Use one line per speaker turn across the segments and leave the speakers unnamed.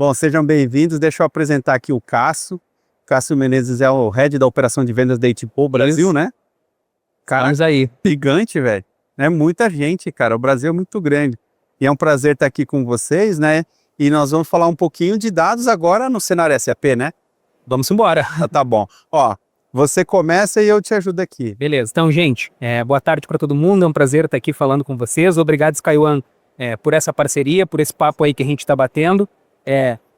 Bom, sejam bem-vindos. Deixa eu apresentar aqui o Cássio. Cássio Menezes é o head da operação de vendas da ATPO Brasil,
Isso.
né? Cara,
Vamos aí.
gigante, velho. É muita gente, cara. O Brasil é muito grande. E é um prazer estar aqui com vocês, né? E nós vamos falar um pouquinho de dados agora no cenário SAP, né?
Vamos embora.
Tá bom. Ó, você começa e eu te ajudo aqui.
Beleza. Então, gente, boa tarde para todo mundo. É um prazer estar aqui falando com vocês. Obrigado, SkyOne, por essa parceria, por esse papo aí que a gente está batendo.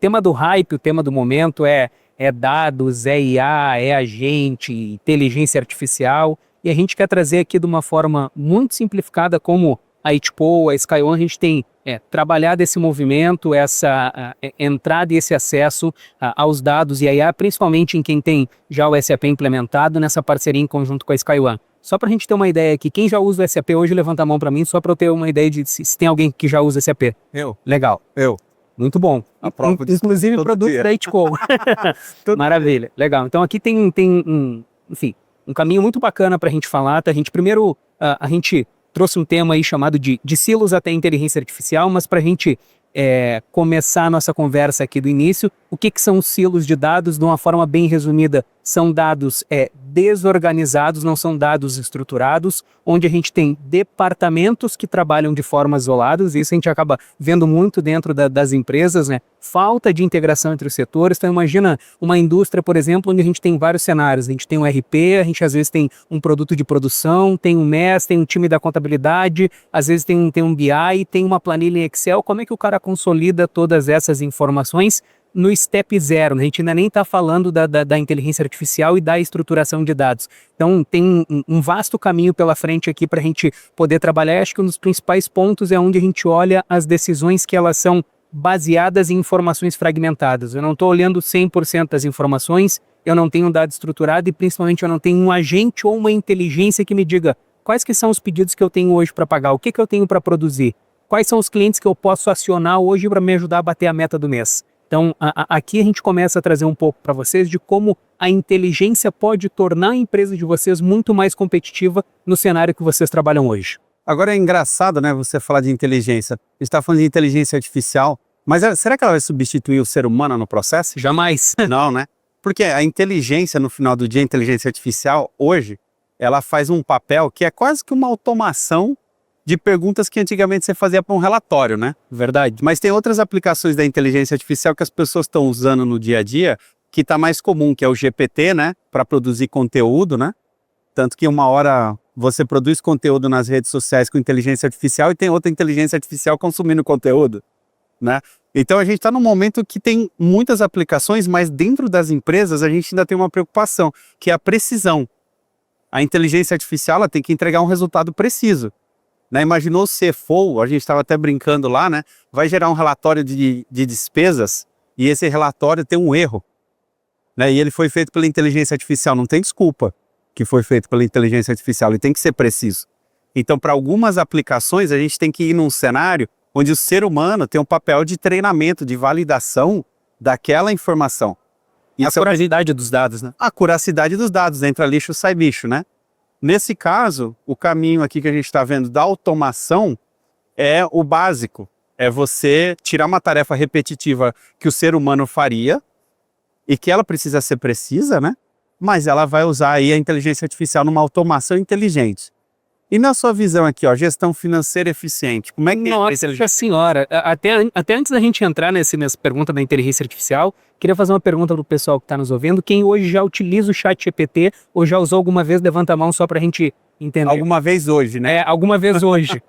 Tema do hype, o tema do momento é dados, é IA, é agente, inteligência artificial. E a gente quer trazer aqui de uma forma muito simplificada como a ATPO, a SkyOne, a gente tem trabalhado esse movimento, essa entrada e esse acesso aos dados e a IA, principalmente em quem tem já o SAP implementado nessa parceria em conjunto com a SkyOne. Só para a gente ter uma ideia aqui, quem já usa o SAP hoje, levanta a mão para mim, só para eu ter uma ideia de se tem alguém que já usa SAP.
Eu.
Legal.
Eu.
Muito bom. Inclusive produtos da ATPO. Maravilha. Legal. Então aqui tem um caminho muito bacana para a gente falar. Tá? A gente primeiro, a gente trouxe um tema aí chamado de silos até inteligência artificial, mas para a gente começar a nossa conversa aqui do início, o que são os silos de dados? De uma forma bem resumida, são dados desorganizados, não são dados estruturados, onde a gente tem departamentos que trabalham de forma isoladas, isso a gente acaba vendo muito dentro das empresas, né? Falta de integração entre os setores. Então imagina uma indústria, por exemplo, onde a gente tem vários cenários, a gente tem um RP, a gente às vezes tem um produto de produção, tem um MES, tem um time da contabilidade, às vezes tem um BI, tem uma planilha em Excel. Como é que o cara consolida todas essas informações no step 0, né? A gente ainda nem está falando da inteligência artificial e da estruturação de dados. Então tem um vasto caminho pela frente aqui para a gente poder trabalhar. Acho que um dos principais pontos é onde a gente olha as decisões que elas são baseadas em informações fragmentadas. Eu não estou olhando 100% das informações, eu não tenho um dado estruturado e principalmente eu não tenho um agente ou uma inteligência que me diga quais que são os pedidos que eu tenho hoje para pagar, o que eu tenho para produzir, quais são os clientes que eu posso acionar hoje para me ajudar a bater a meta do mês. Então, aqui a gente começa a trazer um pouco para vocês de como a inteligência pode tornar a empresa de vocês muito mais competitiva no cenário que vocês trabalham hoje.
Agora é engraçado, né, você falar de inteligência. A gente está falando de inteligência artificial, mas será que ela vai substituir o ser humano no processo?
Jamais.
Não, né? Porque a inteligência, no final do dia, a inteligência artificial, hoje, ela faz um papel que é quase que uma automação de perguntas que antigamente você fazia para um relatório, né?
Verdade.
Mas tem outras aplicações da inteligência artificial que as pessoas estão usando no dia a dia, que está mais comum, que é o GPT, né? Para produzir conteúdo, né? Tanto que uma hora você produz conteúdo nas redes sociais com inteligência artificial e tem outra inteligência artificial consumindo conteúdo, né? Então a gente está num momento que tem muitas aplicações, mas dentro das empresas a gente ainda tem uma preocupação, que é a precisão. A inteligência artificial ela tem que entregar um resultado preciso. Né, imaginou o CFO, a gente estava até brincando lá, né? Vai gerar um relatório de despesas e esse relatório tem um erro. Né, e ele foi feito pela inteligência artificial, não tem desculpa que foi feito pela inteligência artificial, ele tem que ser preciso. Então, para algumas aplicações, a gente tem que ir num cenário onde o ser humano tem um papel de treinamento, de validação daquela informação.
E a curiosidade dos dados, né?
A curiosidade dos dados, entra lixo, sai bicho, né? Nesse caso, o caminho aqui que a gente está vendo da automação é o básico. É você tirar uma tarefa repetitiva que o ser humano faria e que ela precisa ser precisa, né? Mas ela vai usar aí a inteligência artificial numa automação inteligente. E na sua visão aqui, ó, gestão financeira eficiente, como é que
Nossa senhora, até antes da gente entrar nessa pergunta da inteligência artificial, queria fazer uma pergunta para o pessoal que está nos ouvindo. Quem hoje já utiliza o ChatGPT ou já usou alguma vez, levanta a mão só para a gente entender.
Alguma vez hoje, né?
Alguma vez hoje.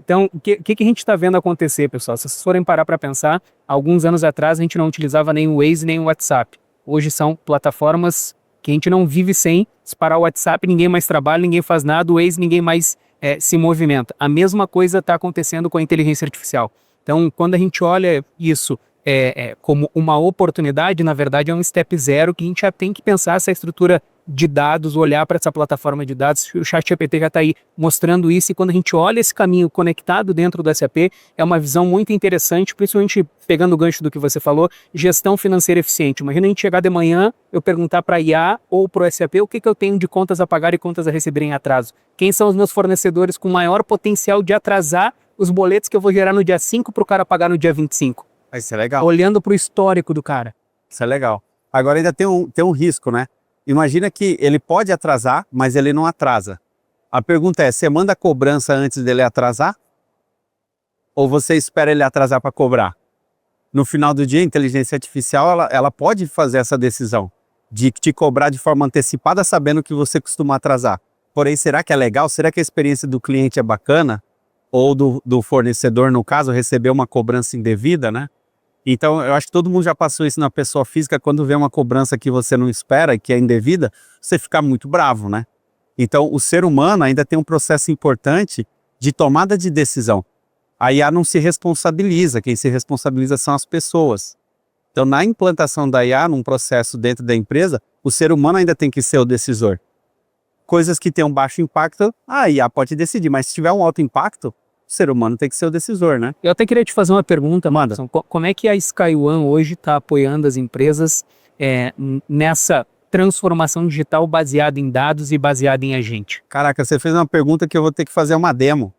Então, o que a gente está vendo acontecer, pessoal? Se vocês forem parar para pensar, alguns anos atrás a gente não utilizava nem o Waze nem o WhatsApp. Hoje são plataformas que a gente não vive sem. Se parar o WhatsApp, ninguém mais trabalha, ninguém faz nada, o Waze, ninguém mais se movimenta. A mesma coisa está acontecendo com a inteligência artificial. Então, quando a gente olha isso como uma oportunidade, na verdade é um step 0 que a gente já tem que pensar essa estrutura de dados, olhar para essa plataforma de dados. O ChatGPT já está aí mostrando isso, e quando a gente olha esse caminho conectado dentro do SAP, é uma visão muito interessante, principalmente pegando o gancho do que você falou, gestão financeira eficiente. Imagina a gente chegar de manhã, eu perguntar para a IA ou para o SAP o que eu tenho de contas a pagar e contas a receber em atraso. Quem são os meus fornecedores com maior potencial de atrasar os boletos que eu vou gerar no dia 5 para o cara pagar no dia 25?
Isso é legal.
Olhando para o histórico do cara.
Isso é legal. Agora ainda tem um risco, né? Imagina que ele pode atrasar, mas ele não atrasa. A pergunta é, você manda a cobrança antes dele atrasar? Ou você espera ele atrasar para cobrar? No final do dia, a inteligência artificial, ela pode fazer essa decisão de te cobrar de forma antecipada, sabendo que você costuma atrasar. Porém, será que é legal? Será que a experiência do cliente é bacana? Ou do fornecedor, no caso, receber uma cobrança indevida, né? Então, eu acho que todo mundo já passou isso na pessoa física, quando vê uma cobrança que você não espera e que é indevida, você fica muito bravo, né? Então, o ser humano ainda tem um processo importante de tomada de decisão. A IA não se responsabiliza, quem se responsabiliza são as pessoas. Então, na implantação da IA, num processo dentro da empresa, o ser humano ainda tem que ser o decisor. Coisas que têm um baixo impacto, a IA pode decidir, mas se tiver um alto impacto, o ser humano tem que ser o decisor, né?
Eu até queria te fazer uma pergunta, Madison. Como é que a SkyOne hoje está apoiando as empresas nessa transformação digital baseada em dados e baseada em agente?
Caraca, você fez uma pergunta que eu vou ter que fazer uma demo.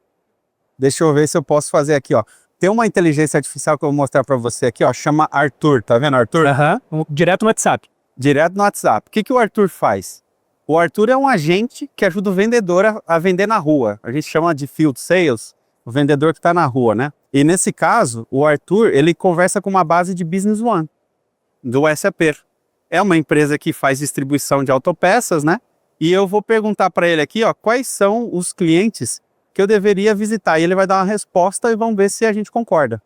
Deixa eu ver se eu posso fazer aqui, ó. Tem uma inteligência artificial que eu vou mostrar para você aqui, ó, chama Arthur, tá vendo Arthur?
Direto no WhatsApp.
Direto no WhatsApp. O que o Arthur faz? O Arthur é um agente que ajuda o vendedor a vender na rua. A gente chama de field sales, o vendedor que está na rua, né? E nesse caso, o Arthur, ele conversa com uma base de Business One, do SAP. É uma empresa que faz distribuição de autopeças, né? E eu vou perguntar para ele aqui, ó, quais são os clientes que eu deveria visitar. E ele vai dar uma resposta e vamos ver se a gente concorda.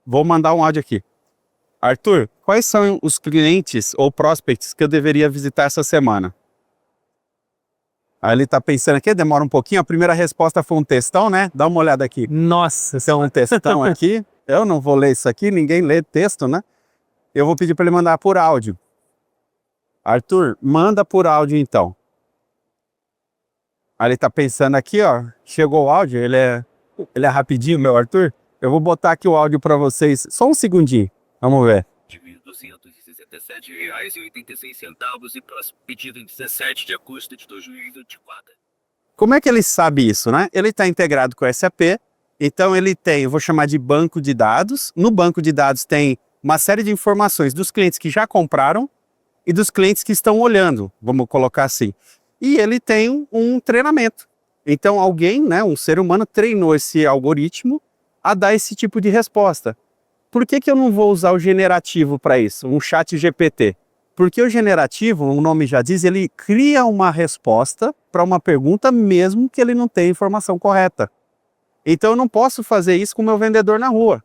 Vou mandar um áudio aqui. Arthur, quais são os clientes ou prospects que eu deveria visitar essa semana? Aí ele tá pensando aqui, demora um pouquinho. A primeira resposta foi um textão, né? Dá uma olhada aqui.
Nossa!
Tem um textão aqui. Eu não vou ler isso aqui, ninguém lê texto, né? Eu vou pedir para ele mandar por áudio. Arthur, manda por áudio então. Aí ele tá pensando aqui, ó. Chegou o áudio, ele é rapidinho, meu Arthur. Eu vou botar aqui o áudio para vocês. Só um segundinho. Vamos ver.
De R$ 1.267,86 e próximo pedido em 17 de agosto de 2024.
Como é que ele sabe isso, né? Ele está integrado com o SAP, então ele tem, eu vou chamar de banco de dados. No banco de dados tem uma série de informações dos clientes que já compraram e dos clientes que estão olhando, vamos colocar assim. E ele tem um treinamento. Então alguém, né, um ser humano, treinou esse algoritmo a dar esse tipo de resposta. Por que eu não vou usar o generativo para isso, um chat GPT? Porque o generativo, o nome já diz, ele cria uma resposta para uma pergunta mesmo que ele não tenha a informação correta. Então eu não posso fazer isso com o meu vendedor na rua.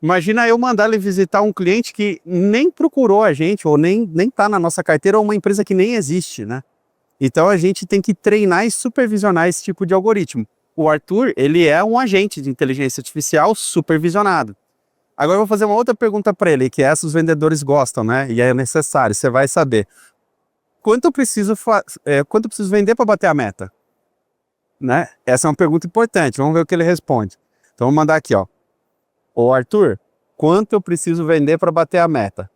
Imagina eu mandar ele visitar um cliente que nem procurou a gente, ou nem está na nossa carteira, ou uma empresa que nem existe, né? Então a gente tem que treinar e supervisionar esse tipo de algoritmo. O Arthur, ele é um agente de inteligência artificial supervisionado. Agora eu vou fazer uma outra pergunta para ele, que essa os vendedores gostam, né? E é necessário, você vai saber. Quanto eu preciso vender para bater a meta? Né? Essa é uma pergunta importante, vamos ver o que ele responde. Então vou mandar aqui, ó. Ô Arthur, quanto eu preciso vender para bater a meta?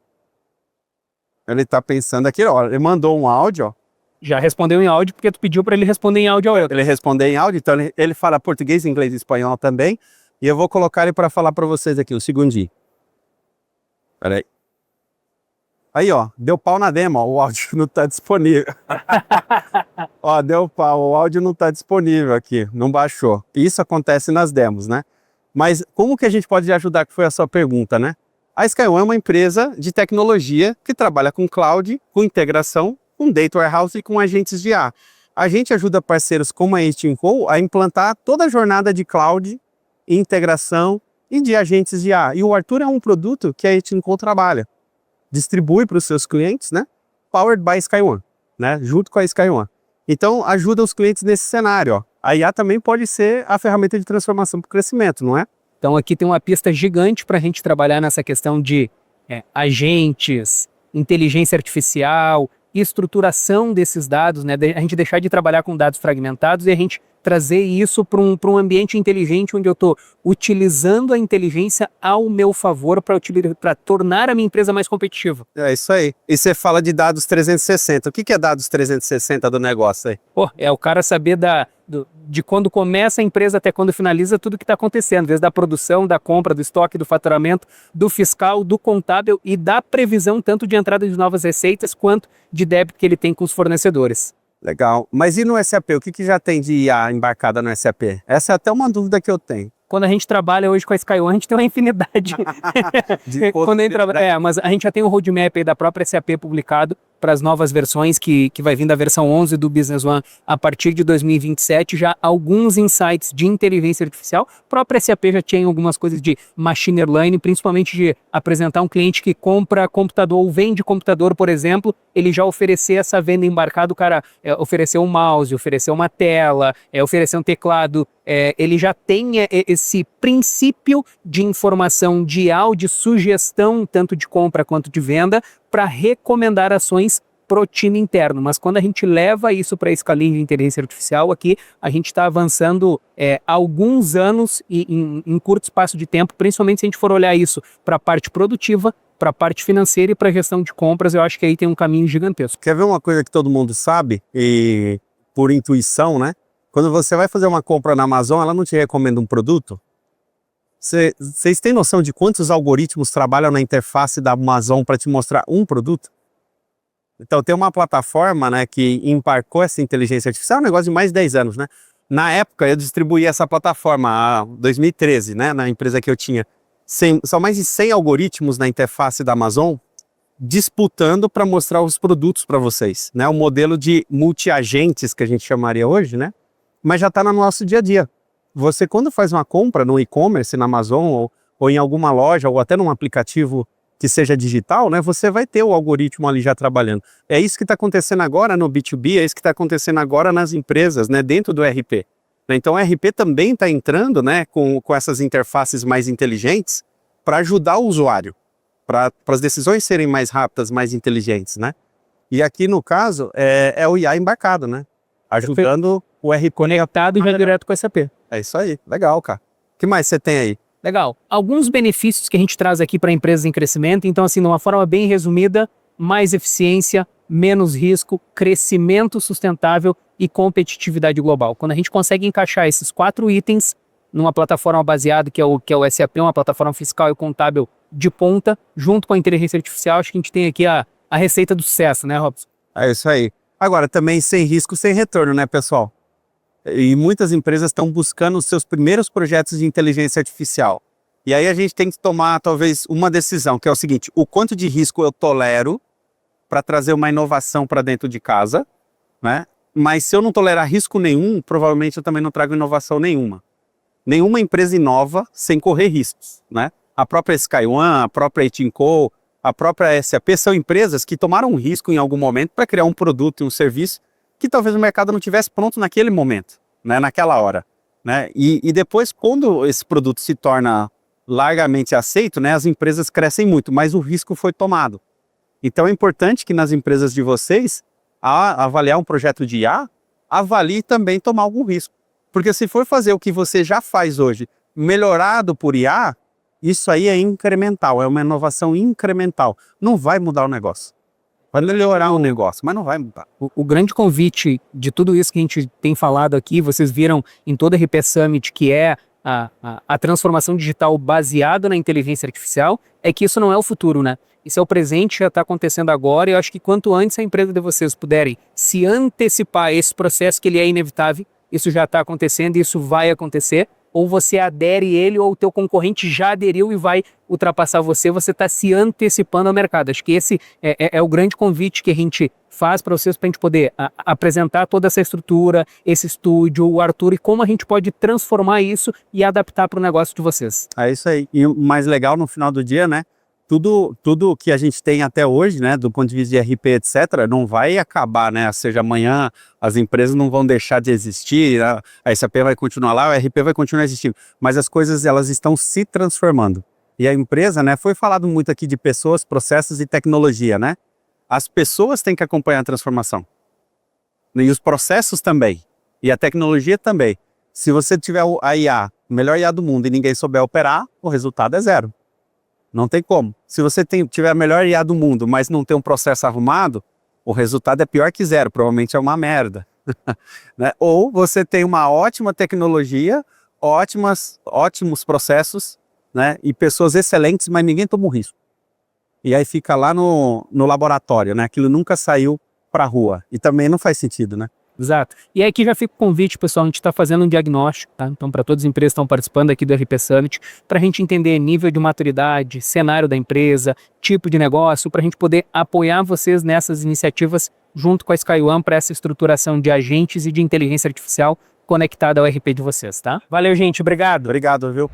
Ele está pensando aqui, ó, ele mandou um áudio, ó.
Já respondeu em áudio porque tu pediu para ele responder em áudio.
Ele respondeu em áudio, então ele fala português, inglês e espanhol também. E eu vou colocar ele para falar para vocês aqui, um segundinho. Peraí. Aí, ó, deu pau na demo, ó, o áudio não está disponível. Ó, deu pau, o áudio não está disponível aqui, não baixou. Isso acontece nas demos, né? Mas como que a gente pode ajudar, que foi a sua pergunta, né? A SkyOne é uma empresa de tecnologia que trabalha com cloud, com integração, com data warehouse e com agentes de IA. A gente ajuda parceiros como a HTCO a implantar toda a jornada de cloud, integração e de agentes de IA. E o Arthur é um produto que a HTCO trabalha. Distribui para os seus clientes, né? Powered by SkyOne, né? Junto com a SkyOne. Então, ajuda os clientes nesse cenário, ó. A IA também pode ser a ferramenta de transformação para o crescimento, não é?
Então aqui tem uma pista gigante para a gente trabalhar nessa questão de agentes, inteligência artificial, estruturação desses dados, né? A gente deixar de trabalhar com dados fragmentados e a gente trazer isso para um ambiente inteligente onde eu estou utilizando a inteligência ao meu favor para tornar a minha empresa mais competitiva.
É isso aí. E você fala de dados 360. O que é dados 360 do negócio aí?
Pô, é o cara saber de quando começa a empresa até quando finaliza tudo que está acontecendo, desde a produção, da compra, do estoque, do faturamento, do fiscal, do contábil e da previsão tanto de entrada de novas receitas quanto de débito que ele tem com os fornecedores.
Legal. Mas e no SAP? O que já tem de IA embarcada no SAP? Essa é até uma dúvida que eu tenho.
Quando a gente trabalha hoje com a SkyOne, a gente tem uma infinidade. Quando a gente mas a gente já tem o roadmap aí da própria SAP publicado para as novas versões que vai vir da versão 11 do Business One a partir de 2027, já alguns insights de inteligência artificial. A própria SAP já tinha algumas coisas de machine learning, principalmente de apresentar um cliente que compra computador ou vende computador, por exemplo, ele já oferecer essa venda embarcada, o cara ofereceu um mouse, ofereceu uma tela, ofereceu um teclado, ele já tem esse princípio de informação de áudio, sugestão, tanto de compra quanto de venda, para recomendar ações pro time interno. Mas quando a gente leva isso para a escalinha de inteligência artificial, aqui a gente está avançando alguns anos e em curto espaço de tempo, principalmente se a gente for olhar isso para a parte produtiva, para a parte financeira e para a gestão de compras. Eu acho que aí tem um caminho gigantesco.
Quer ver uma coisa que todo mundo sabe, e por intuição, né? Quando você vai fazer uma compra na Amazon, ela não te recomenda um produto? Vocês têm noção de quantos algoritmos trabalham na interface da Amazon para te mostrar um produto? Então tem uma plataforma, né, que embarcou essa inteligência artificial, é um negócio de mais de 10 anos, né? Na época eu distribuí essa plataforma, em 2013, né, na empresa que eu tinha. São mais de 100 algoritmos na interface da Amazon disputando para mostrar os produtos para vocês, né? O modelo de multi-agentes que a gente chamaria hoje, né? Mas já está no nosso dia a dia. Você, quando faz uma compra no e-commerce, na Amazon, ou em alguma loja, ou até num aplicativo que seja digital, né, você vai ter o algoritmo ali já trabalhando. É isso que está acontecendo agora no B2B, é isso que está acontecendo agora nas empresas, né, dentro do RP. Então o RP também está entrando, né, com essas interfaces mais inteligentes para ajudar o usuário, para as decisões serem mais rápidas, mais inteligentes, né? E aqui, no caso, é o IA embarcado, né? Ajudando o RP.
Conectado já direto com o SAP.
É isso aí, legal, cara. O que mais você tem aí?
Legal. Alguns benefícios que a gente traz aqui para empresas em crescimento. Então, assim, de uma forma bem resumida, mais eficiência, menos risco, crescimento sustentável e competitividade global. Quando a gente consegue encaixar esses 4 itens numa plataforma baseada, que é o SAP, uma plataforma fiscal e contábil de ponta, junto com a inteligência artificial, acho que a gente tem aqui a receita do sucesso, né, Robson?
É isso aí. Agora, também sem risco, sem retorno, né, pessoal? E muitas empresas estão buscando os seus primeiros projetos de inteligência artificial. E aí a gente tem que tomar, talvez, uma decisão, que é o seguinte: o quanto de risco eu tolero para trazer uma inovação para dentro de casa, né? Mas se eu não tolerar risco nenhum, provavelmente eu também não trago inovação nenhuma. Nenhuma empresa inova sem correr riscos, né? A própria SkyOne, a própria Etinco, a própria SAP são empresas que tomaram um risco em algum momento para criar um produto e um serviço que talvez o mercado não tivesse pronto naquele momento, né, naquela hora, né? E depois, quando esse produto se torna largamente aceito, né, as empresas crescem muito, mas o risco foi tomado. Então é importante que nas empresas de vocês, a avaliar um projeto de IA, avalie também tomar algum risco. Porque se for fazer o que você já faz hoje, melhorado por IA, isso aí é incremental, é uma inovação incremental. Não vai mudar o negócio. Vai melhorar o negócio, mas não vai mudar.
O grande convite de tudo isso que a gente tem falado aqui, vocês viram em toda a RP Summit, que é a transformação digital baseada na inteligência artificial, é que isso não é o futuro, né? Isso é o presente, já está acontecendo agora, e eu acho que quanto antes a empresa de vocês puderem se antecipar a esse processo, que ele é inevitável, isso já está acontecendo e isso vai acontecer, ou você adere ele, ou o teu concorrente já aderiu e vai ultrapassar você está se antecipando ao mercado. Acho que esse é o grande convite que a gente faz para vocês, para a gente poder apresentar toda essa estrutura, esse estúdio, o Arthur, e como a gente pode transformar isso e adaptar para o negócio de vocês.
É isso aí. E o mais legal no final do dia, né? Tudo que a gente tem até hoje, né, do ponto de vista de RP, etc., não vai acabar, né? Ou seja, amanhã as empresas não vão deixar de existir, a SAP vai continuar lá, o RP vai continuar existindo, mas as coisas, elas estão se transformando. E a empresa, né, foi falado muito aqui de pessoas, processos e tecnologia, né? As pessoas têm que acompanhar a transformação. E os processos também. E a tecnologia também. Se você tiver a IA, melhor IA do mundo, e ninguém souber operar, o resultado é zero. Não tem como. Se você tiver a melhor IA do mundo, mas não tem um processo arrumado, o resultado é pior que zero, provavelmente é uma merda. Né? Ou você tem uma ótima tecnologia, ótimos processos, né? E pessoas excelentes, mas ninguém toma o risco. E aí fica lá no laboratório, né? Aquilo nunca saiu para a rua. E também não faz sentido, né?
Exato. E aí aqui já fica o convite, pessoal, a gente está fazendo um diagnóstico, tá? Então, para todas as empresas que estão participando aqui do RP Summit, para a gente entender nível de maturidade, cenário da empresa, tipo de negócio, para a gente poder apoiar vocês nessas iniciativas junto com a SkyOne para essa estruturação de agentes e de inteligência artificial conectada ao RP de vocês, tá? Valeu, gente. Obrigado.
Obrigado, viu?